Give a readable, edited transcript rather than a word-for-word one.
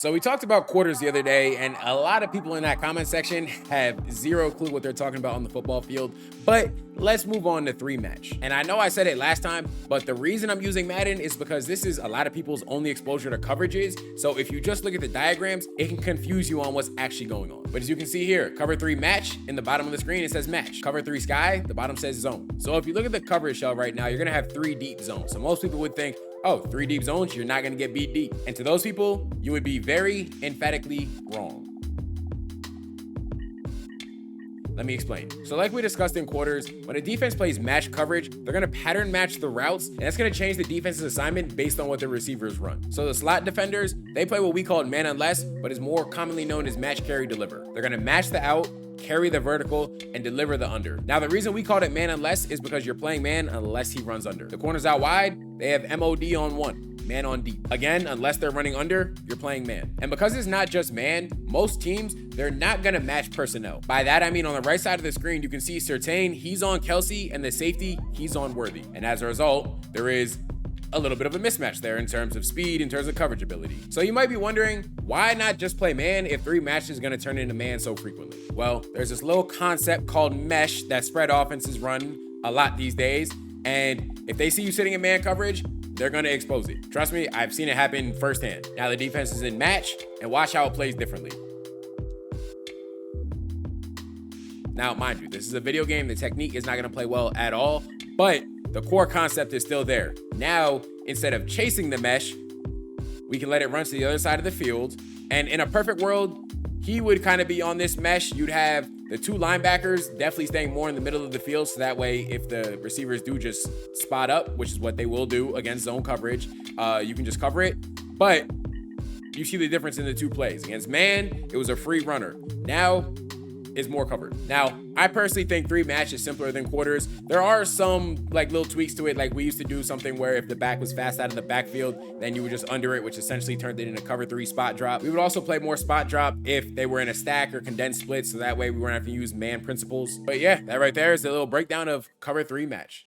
So we talked about quarters the other day, and a lot of people in that comment section have zero clue what they're talking about on the football field. But let's move on to three match. And I know I said it last time, but the reason I'm using Madden is because this is a lot of people's only exposure to coverages. So if you just look at the diagrams, it can confuse you on what's actually going on. But as you can see here, cover three match, in the bottom of the screen, it says match. Cover three sky, the bottom says zone. So if you look at the coverage shell right now, you're gonna have three deep zones. So most people would think, oh, three deep zones, you're not gonna get beat deep. And to those people, you would be very emphatically wrong. Let me explain. So like we discussed in quarters, when a defense plays match coverage, they're gonna pattern match the routes, and that's gonna change the defense's assignment based on what the receivers run. So the slot defenders, they play what we call man unless, but is more commonly known as match carry deliver. They're gonna match the out, carry the vertical, and deliver the under. Now, the reason we called it man unless is because you're playing man unless he runs under. The corners out wide, they have MOD on one, man on deep. Again, unless they're running under, you're playing man. And because it's not just man, most teams, they're not gonna match personnel. By that, I mean on the right side of the screen, you can see Surtain, he's on Kelsey, and the safety, he's on Worthy. And as a result, there is a little bit of a mismatch there in terms of speed, in terms of coverage ability. So you might be wondering, why not just play man if three matches is gonna turn into man so frequently? Well, there's this little concept called mesh that spread offenses run a lot these days. And if they see you sitting in man coverage, they're gonna expose it. Trust me, I've seen it happen firsthand. Now the defense is in match, and watch how it plays differently. Now, mind you, this is a video game. The technique is not gonna play well at all, but the core concept is still there. Now, instead of chasing the mesh, we can let it run to the other side of the field. And in a perfect world, he would kind of be on this mesh. You'd have the two linebackers definitely staying more in the middle of the field. So that way, if the receivers do just spot up, which is what they will do against zone coverage, you can just cover it. But you see the difference in the two plays. Against man, it was a free runner. Now, is more covered. Now, I personally think three match is simpler than quarters. There are some like little tweaks to it. Like we used to do something where if the back was fast out of the backfield, then you would just under it, which essentially turned it into cover three spot drop. We would also play more spot drop if they were in a stack or condensed split. So that way we weren't having to use man principles. But yeah, that right there is the little breakdown of cover three match.